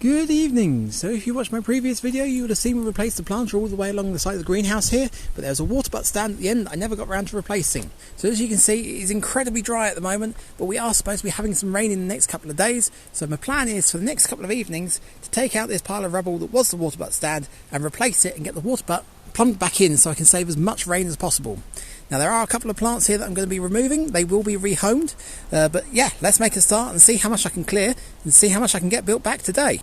Good evening. So if you watched my previous video, you would have seen me replace the planter all the way along the side of the greenhouse here, but there's a water butt stand at the end that I never got around to replacing. So as you can see, it is incredibly dry at the moment, but we are supposed to be having some rain in the next couple of days. So my plan is for the next couple of evenings to take out this pile of rubble that was the water butt stand and replace it and get the water butt plumbed back in so I can save as much rain as possible. Now there are a couple of plants here that I'm going to be removing. They will be rehomed, but yeah, let's make a start and see how much I can clear and see how much I can get built back today.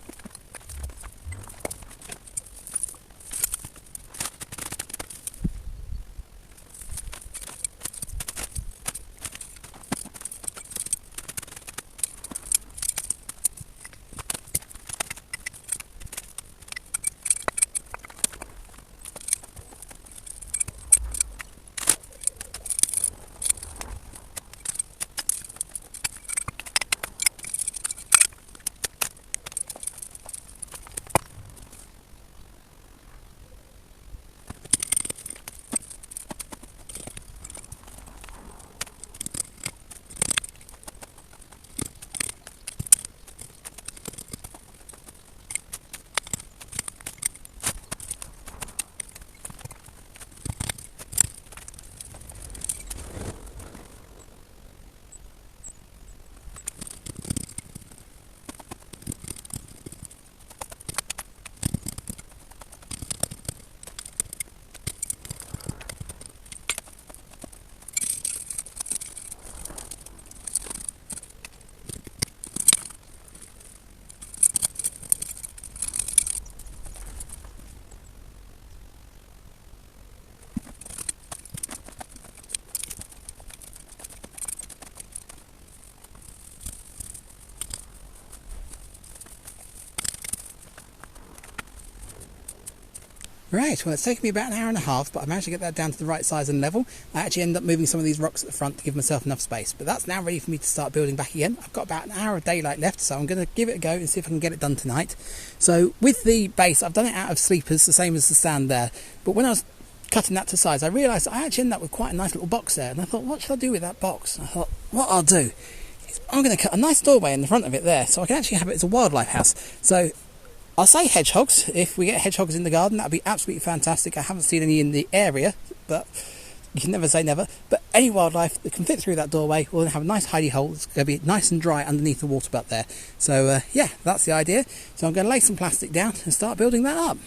Right, well it's taken me about an hour and a half, but I managed to get that down to the right size and level. I actually ended up moving some of these rocks at the front to give myself enough space, but that's now ready for me to start building back again. I've got about an hour of daylight left, so I'm going to give it a go and see if I can get it done tonight. So with the base, I've done it out of sleepers, the same as the stand there, but when I was cutting that to size, I realised I actually ended up with quite a nice little box there, and I thought, what should I do with that box? And I thought, what I'll do is I'm going to cut a nice doorway in the front of it there, so I can actually have it as a wildlife house. So I'll say hedgehogs. If we get hedgehogs in the garden, that'd be absolutely fantastic. I haven't seen any in the area, but you can never say never. But any wildlife that can fit through that doorway will have a nice hidey hole. It's going to be nice and dry underneath the water butt there. So yeah, that's the idea. So I'm going to lay some plastic down and start building that up.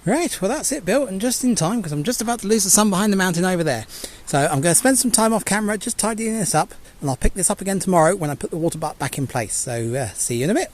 Right, well that's it built, and just in time because I'm just about to lose the sun behind the mountain over there. So I'm going to spend some time off camera just tidying this up, and I'll pick this up again tomorrow when I put the water butt back in place. So see you in a bit.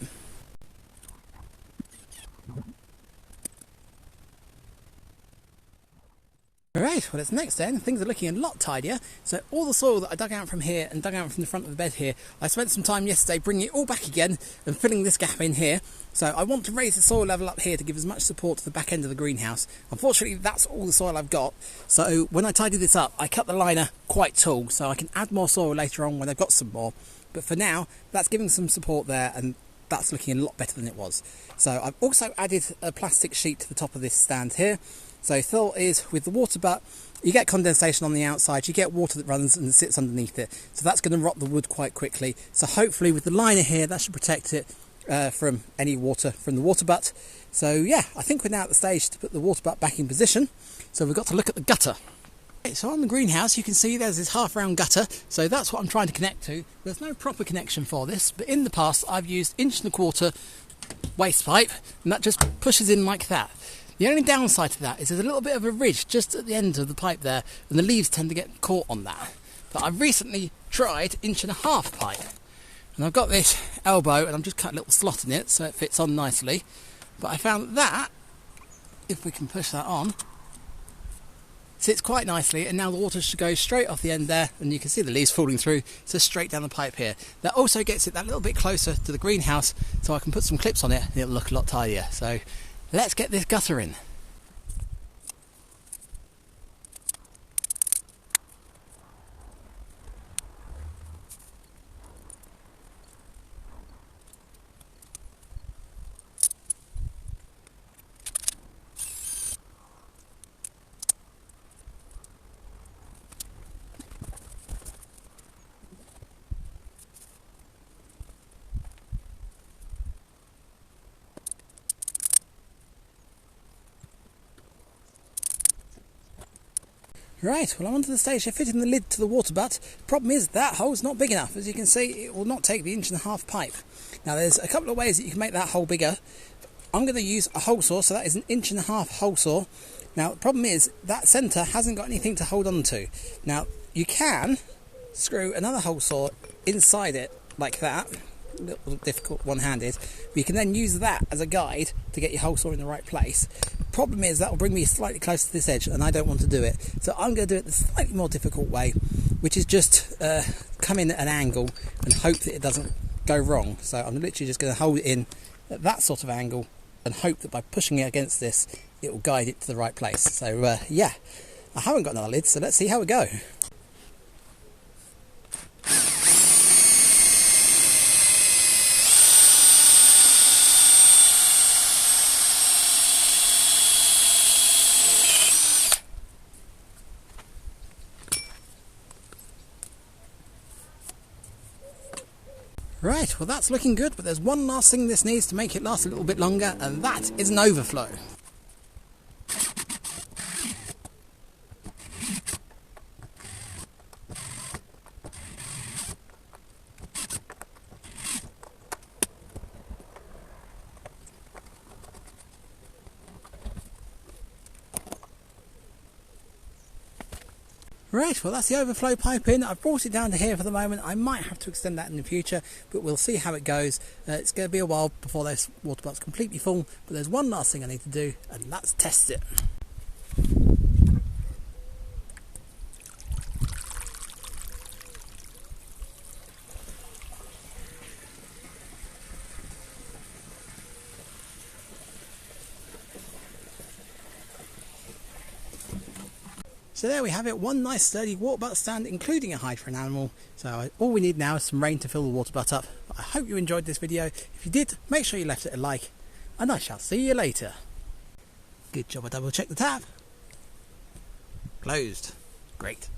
Right, well it's next day and things are looking a lot tidier. So all the soil that I dug out from here and dug out from the front of the bed here, I spent some time yesterday bringing it all back again and filling this gap in here. So I want to raise the soil level up here to give as much support to the back end of the greenhouse. Unfortunately that's all the soil I've got, so when I tidy this up I cut the liner quite tall so I can add more soil later on when I've got some more. But for now that's giving some support there, and that's looking a lot better than it was. So I've also added a plastic sheet to the top of this stand here. So thought is, with the water butt, you get condensation on the outside, you get water that runs and sits underneath it, so that's going to rot the wood quite quickly. So hopefully with the liner here, that should protect it from any water from the water butt. So yeah, I think we're now at the stage to put the water butt back in position. So we've got to look at the gutter. So on the greenhouse you can see there's this half round gutter, so that's what I'm trying to connect to. There's no proper connection for this, but in the past I've used 1.25" waste pipe, and that just pushes in like that. The only downside to that is there's a little bit of a ridge just at the end of the pipe there, and the leaves tend to get caught on that. But I've recently tried 1.5" pipe, and I've got this elbow and I'm just cut a little slot in it so it fits on nicely. But I found that, if we can push that on, sits quite nicely, and now the water should go straight off the end there, and you can see the leaves falling through, so straight down the pipe here. That also gets it that little bit closer to the greenhouse, so I can put some clips on it and it'll look a lot tidier. So let's get this gutter in. Right, well I'm onto the stage of fitting the lid to the water butt. Problem is that hole's not big enough. As you can see, it will not take the 1.5" pipe. Now there's a couple of ways that you can make that hole bigger. I'm going to use a hole saw, so that is an 1.5" hole saw. Now the problem is that centre hasn't got anything to hold on to. Now you can screw another hole saw inside it like that. A little difficult one-handed, but you can then use that as a guide to get your hole saw in the right place. Problem is that will bring me slightly closer to this edge, and I don't want to do it, so I'm going to do it the slightly more difficult way, which is just come in at an angle and hope that it doesn't go wrong. So I'm literally just going to hold it in at that sort of angle and hope that by pushing it against this it will guide it to the right place. So yeah, I haven't got another lid, so let's see how we go. Right, well that's looking good, but there's one last thing this needs to make it last a little bit longer, and that is an overflow. Right, well that's the overflow pipe in. I've brought it down to here for the moment. I might have to extend that in the future, but we'll see how it goes. It's going to be a while before this water butt's completely full, but there's one last thing I need to do, and that's test it. So there we have it, one nice sturdy water butt stand, including a hide for an animal. So all we need now is some rain to fill the water butt up. I hope you enjoyed this video. If you did, make sure you left it a like, and I shall see you later. Good job I double checked the tap. Closed. Great.